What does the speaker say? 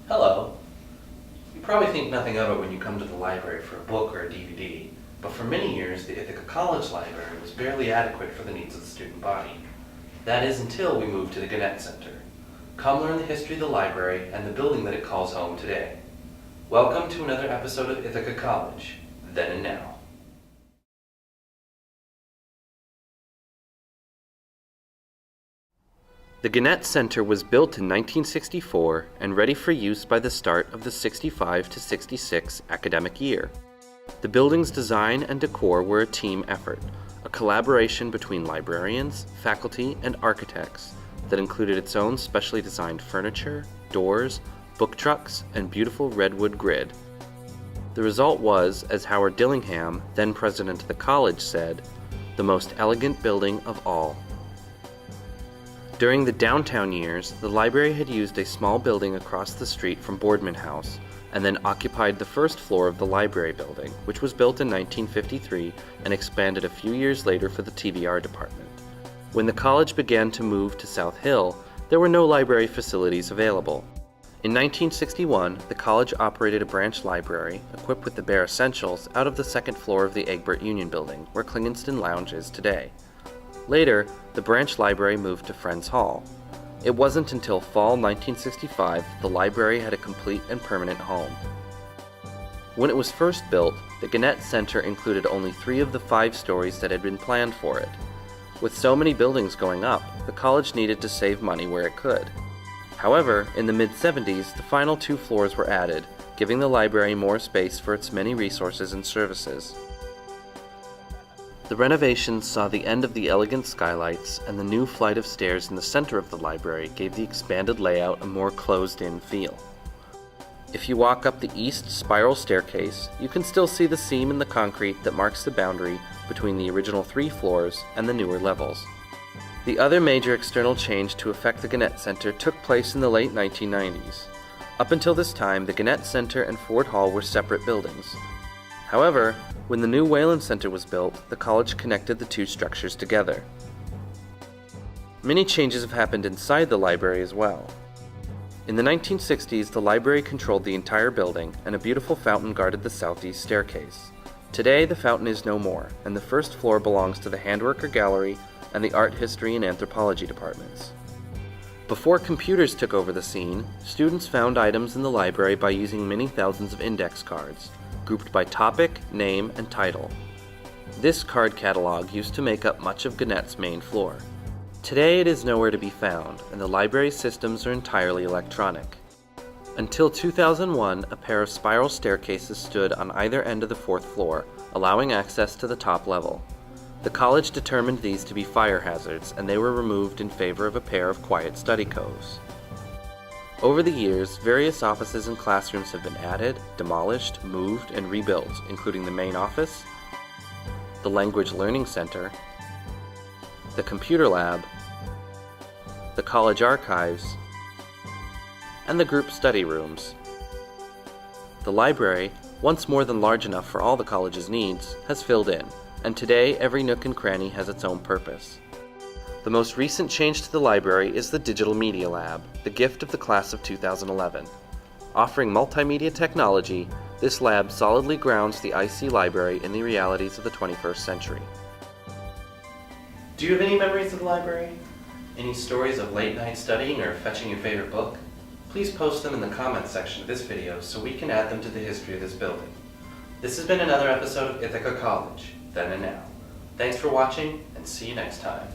Hello. You probably think nothing of it when you come to the library for a book or a DVD, but for many years the Ithaca College Library was barely adequate for the needs of the student body. That is until we moved to the Gannett Center. Come learn the history of the library and the building that it calls home today. Welcome to another episode of Ithaca College, Then and Now. The Gannett Center was built in 1964 and ready for use by the start of the 65 to 66 academic year. The building's design and decor were a team effort, a collaboration between librarians, faculty, and architects that included its own specially designed furniture, doors, book trucks, and beautiful redwood grid. The result was, as Howard Dillingham, then president of the college, said, the most elegant building of all. During the downtown years, the library had used a small building across the street from Boardman House, and then occupied the first floor of the library building, which was built in 1953 and expanded a few years later for the TBR department. When the college began to move to South Hill, there were no library facilities available. In 1961, the college operated a branch library, equipped with the bare essentials, out of the second floor of the Egbert Union Building, where Klingenstern Lounge is today. Later, the branch library moved to Friends Hall. It wasn't until fall 1965 that the library had a complete and permanent home. When it was first built, the Gannett Center included only 3 of the 5 stories that had been planned for it. With so many buildings going up, the college needed to save money where it could. However, in the mid-70s, the final 2 floors were added, giving the library more space for its many resources and services. The renovations saw the end of the elegant skylights, and the new flight of stairs in the center of the library gave the expanded layout a more closed-in feel. If you walk up the east spiral staircase, you can still see the seam in the concrete that marks the boundary between the original 3 floors and the newer levels. The other major external change to affect the Gannett Center took place in the late 1990s. Up until this time, the Gannett Center and Ford Hall were separate buildings. However, when the new Wayland Center was built, the college connected the 2 structures together. Many changes have happened inside the library as well. In the 1960s, the library controlled the entire building, and a beautiful fountain guarded the southeast staircase. Today, the fountain is no more, and the first floor belongs to the Handworker Gallery and the Art History and Anthropology departments. Before computers took over the scene, students found items in the library by using many thousands of index cards, grouped by topic, name, and title. This card catalog used to make up much of Gannett's main floor. Today it is nowhere to be found, and the library's systems are entirely electronic. Until 2001, a pair of spiral staircases stood on either end of the 4th floor, allowing access to the top level. The college determined these to be fire hazards, and they were removed in favor of a pair of quiet study coves. Over the years, various offices and classrooms have been added, demolished, moved, and rebuilt, including the main office, the Language Learning Center, the Computer Lab, the College Archives, and the group study rooms. The library, once more than large enough for all the college's needs, has filled in, and today every nook and cranny has its own purpose. The most recent change to the library is the Digital Media Lab, the gift of the class of 2011. Offering multimedia technology, this lab solidly grounds the IC library in the realities of the 21st century. Do you have any memories of the library? Any stories of late night studying or fetching your favorite book? Please post them in the comments section of this video so we can add them to the history of this building. This has been another episode of Ithaca College, Then and Now. Thanks for watching, and see you next time.